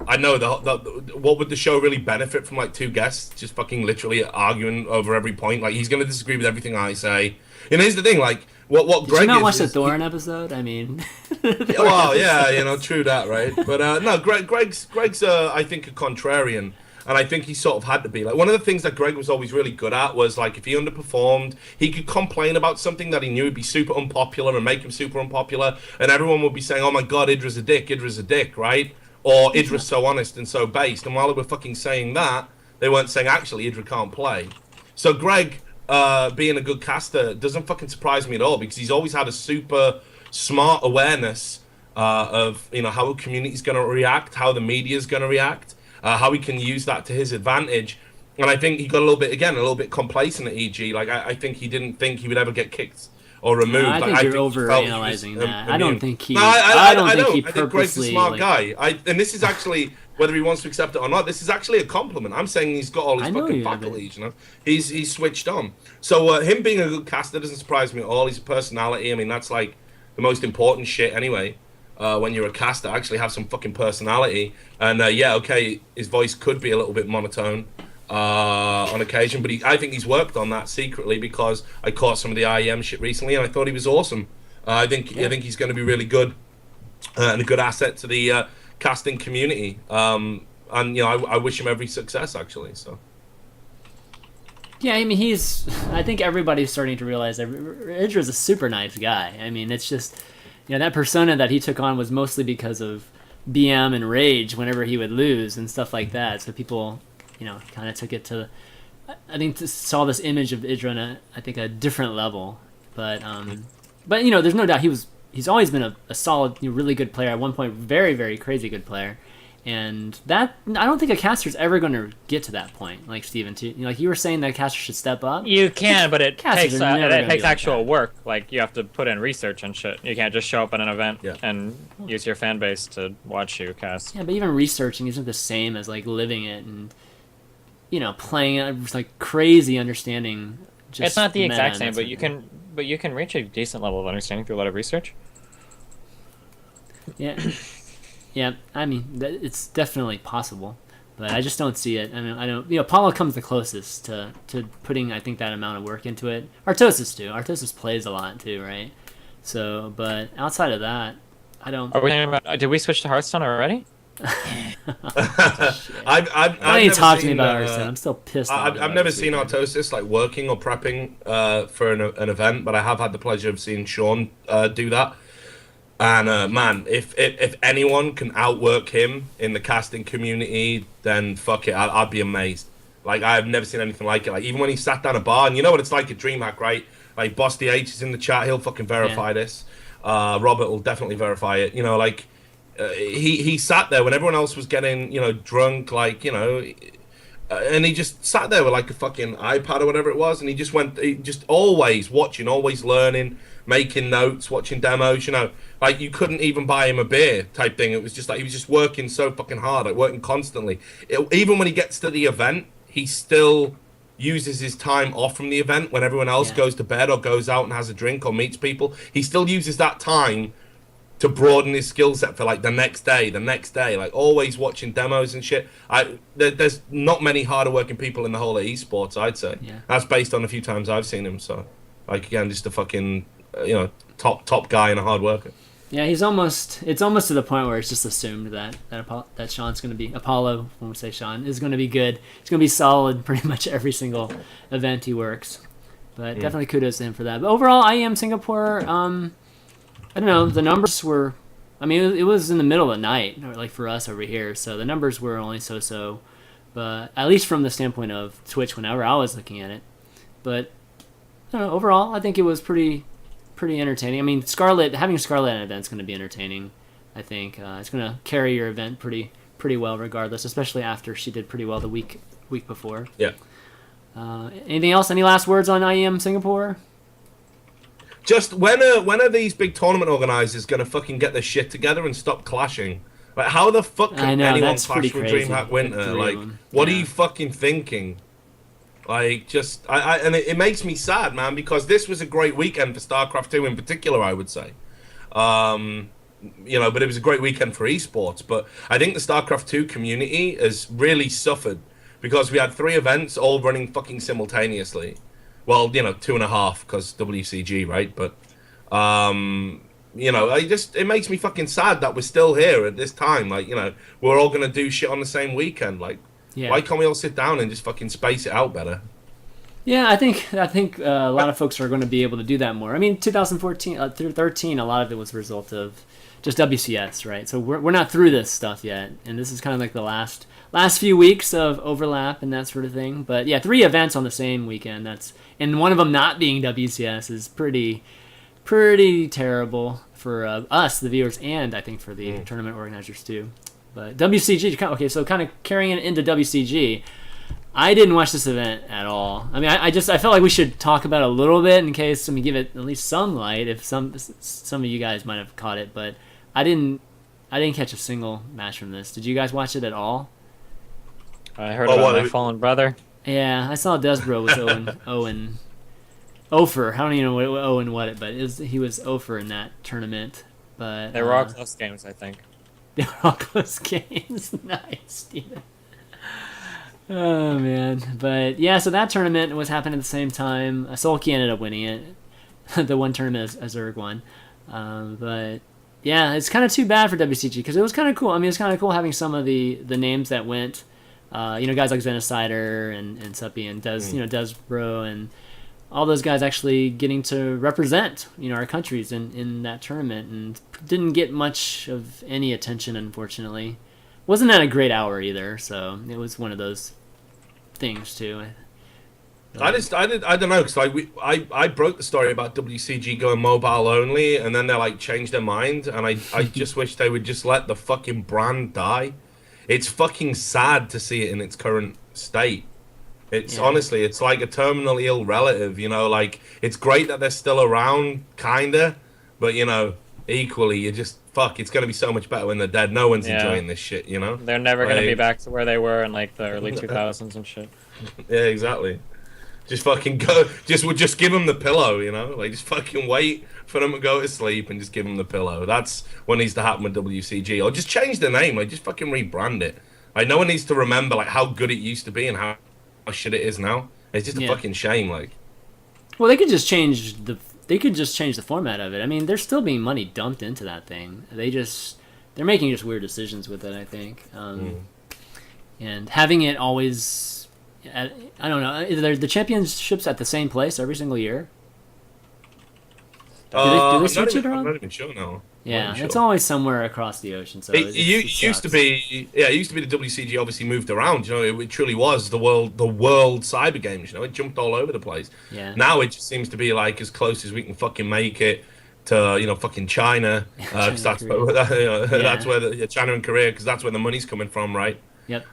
I know what would the show really benefit from, like, two guests just fucking literally arguing over every point? Like, he's gonna disagree with everything I say. And here's the thing, like, what Did Greg you not is, watch the Thorin episode? I mean, well, yeah, you know, true that, right? But no, Greg's I think a contrarian, and I think he sort of had to be. Like, one of the things that Greg was always really good at was, like, if he underperformed, he could complain about something that he knew would be super unpopular and make him super unpopular, and everyone would be saying, "Oh my God, Idra's a dick," right? Or Idra's so honest and so based. And while they were fucking saying that, they weren't saying actually Idra can't play. So Greg, being a good caster, doesn't fucking surprise me at all, because he's always had a super smart awareness of, you know, how the community's going to react, how the media's going to react, how he can use that to his advantage. And I think he got a little bit complacent at EG. Like, I think he didn't think he would ever get kicked or removed. I think like, you're overanalyzing that. I don't think he. I think Greg's a smart guy. And this is actually, whether he wants to accept it or not, this is actually a compliment. I'm saying he's got all his fucking faculties. You know, he's switched on. So him being a good caster doesn't surprise me at all. He's a personality. I mean, that's like the most important shit anyway. When you're a caster, actually have some fucking personality. And yeah, okay, his voice could be a little bit monotone on occasion, but I think he's worked on that secretly, because I caught some of the IEM shit recently and I thought he was awesome. I think he's going to be really good and a good asset to the casting community. And you know, I wish him every success, actually. So yeah, I mean, I think everybody's starting to realize that Idra's a super nice guy. I mean, it's just, you know, that persona that he took on was mostly because of BM and rage whenever he would lose and stuff like that. So people, kind of took it to, I think, saw this image of Idra on a different level. But there's no doubt he's always been a solid, really good player. At one point, very, very crazy good player. And that, I don't think a caster's ever going to get to that point, like Steven, too. Like you were saying that a caster should step up. You can, but it takes actual like work. Like you have to put in research and shit. You can't just show up at an event and use your fan base to watch you cast. Yeah, but even researching isn't the same as like living it and playing it like crazy understanding. Just it's not the exact same, but you can reach a decent level of understanding through a lot of research. Yeah. Yeah, I mean, it's definitely possible, but I just don't see it. I mean, I don't. Paulo comes the closest to putting, I think, that amount of work into it. Artosis too. Artosis plays a lot too, right? So, but outside of that, I don't. Are we talking about? Did we switch to Hearthstone already? I've ain't talking to me about Hearthstone. I'm still pissed. I've never seen Artosis like working or prepping for an event, but I have had the pleasure of seeing Sean do that. And man, if anyone can outwork him in the casting community, then fuck it, I'd be amazed. Like I've never seen anything like it. Like even when he sat down a bar, and you know what it's like at DreamHack, right? Like Boss DH is in the chat, he'll fucking verify this. Robert will definitely verify it. He sat there when everyone else was getting drunk, and he just sat there with like a fucking iPad or whatever it was, and he just always watching, always learning, making notes, watching demos, like you couldn't even buy him a beer type thing. It was just like he was just working so fucking hard, like working constantly. Even when he gets to the event, he still uses his time off from the event when everyone else goes to bed or goes out and has a drink or meets people. He still uses that time to broaden his skill set for like the next day, like always watching demos and shit. There's not many harder working people in the whole of esports, I'd say. Yeah. That's based on a few times I've seen him. So, like again, just a fucking top guy and a hard worker. Yeah, it's almost to the point where it's just assumed that Sean's going to be Apollo. When we say Sean is going to be good, he's going to be solid pretty much every single event he works. But definitely kudos to him for that. But overall, IEM Singapore. I don't know. The numbers were, I mean, it was in the middle of the night, like for us over here. So the numbers were only so. But at least from the standpoint of Twitch, whenever I was looking at it. But I don't know. Overall, I think it was pretty entertaining. I mean, having Scarlet at an event is going to be entertaining. I think it's going to carry your event pretty well, regardless. Especially after she did pretty well the week before. Yeah. Anything else? Any last words on IEM Singapore? Just when are these big tournament organizers going to fucking get their shit together and stop clashing? Like, how the fuck can anyone clash with DreamHack Winter? Like, what are you fucking thinking? Like, just and it makes me sad, man, because this was a great weekend for StarCraft 2 in particular, I would say. But it was a great weekend for esports. But I think the StarCraft 2 community has really suffered because we had 3 events all running fucking simultaneously. Well, 2.5 because WCG, right? But it makes me fucking sad that we're still here at this time. Like, we're all gonna do shit on the same weekend. Like, why can't we all sit down and just fucking space it out better? Yeah, I think a lot of folks are going to be able to do that more. I mean, 2014 through 13, a lot of it was a result of just WCS, right? So we're not through this stuff yet, and this is kind of like the last few weeks of overlap and that sort of thing. But yeah, 3 events on the same weekend. And one of them not being WCS is pretty terrible for us, the viewers, and I think for the tournament organizers too. But WCG, okay, so kind of carrying it into WCG, I didn't watch this event at all. I mean, I felt like we should talk about it a little bit in case, give it at least some light if some of you guys might have caught it, but I didn't catch a single match from this. Did you guys watch it at all? I heard about my fallen brother. Yeah, I saw Desbro was 0-for. I don't even know what 0 what it, but he was 0-for in that tournament. But they were all close games, I think. They were all close games. Nice, Steven. Oh man, but yeah, so that tournament was happening at the same time. Solky ended up winning it, the one tournament as Zerg won. But yeah, it's kind of too bad for WCG because it was kind of cool. I mean, it's kind of cool having some of the names that went. Guys like Zenicider and Suppy and Desbro and all those guys actually getting to represent, our countries in that tournament, and didn't get much of any attention, unfortunately. Wasn't at a great hour either, so it was one of those things too. I don't know, because I broke the story about WCG going mobile only, and then they like changed their mind, and I just wish they would just let the fucking brand die. It's fucking sad to see it in its current state. It's honestly, it's like a terminally ill relative, like it's great that they're still around, kinda, but equally, you just it's gonna be so much better when they're dead. No one's enjoying this shit, They're never gonna be back to where they were in like the early 2000s and shit. Yeah, exactly. Just fucking go. Just give them the pillow, Like just fucking wait for them to go to sleep and just give them the pillow. That's what needs to happen with WCG, or just change the name. Like just fucking rebrand it. Like no one needs to remember like how good it used to be and how shit it is now. It's just a fucking shame. Like, well, they could just change the format of it. I mean, there's still being money dumped into that thing. They're making just weird decisions with it, I think. And having it always, I don't know, are the championships at the same place every single year? Do they switch it around? I'm not even sure now. Yeah, it's always somewhere across the ocean. So it used to be the WCG. Obviously moved around. It truly was the world cyber games. It jumped all over the place. Yeah. Now it just seems to be like as close as we can fucking make it to fucking China. Because that's that's where China and Korea, because that's where the money's coming from, right? Yep.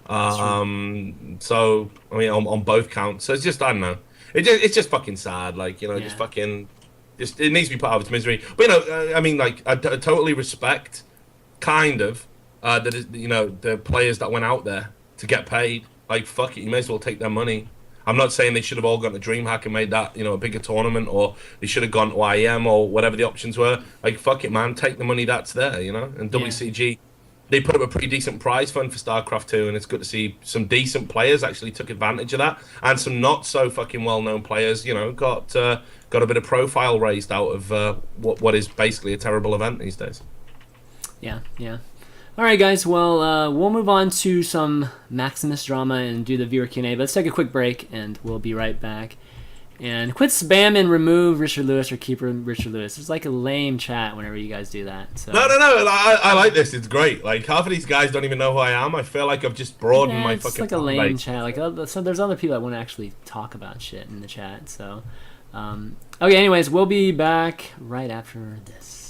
So I mean, on both counts. So it's just, I don't know. It's just fucking sad. Like just fucking. It needs to be part of its misery. But I mean, like I totally respect, kind of, the players that went out there to get paid. Like fuck it, you may as well take their money. I'm not saying they should have all gone to DreamHack and made that a bigger tournament, or they should have gone to IEM or whatever the options were. Like fuck it, man, take the money that's there. And WCG, they put up a pretty decent prize fund for StarCraft 2, and it's good to see some decent players actually took advantage of that, and some not so fucking well-known players, got a bit of profile raised out of what is basically a terrible event these days. Yeah. All right, guys. Well, we'll move on to some Maximus drama and do the viewer Q&A. But let's take a quick break, and we'll be right back. And quit spam and remove Richard Lewis or keep Richard Lewis. It's like a lame chat whenever you guys do that. So. No. I like this. It's great. Like half of these guys don't even know who I am. I feel like I've just broadened my fucking. It's like a lame chat. Like so there's other people that want to actually talk about shit in the chat. So, okay. Anyways, we'll be back right after this.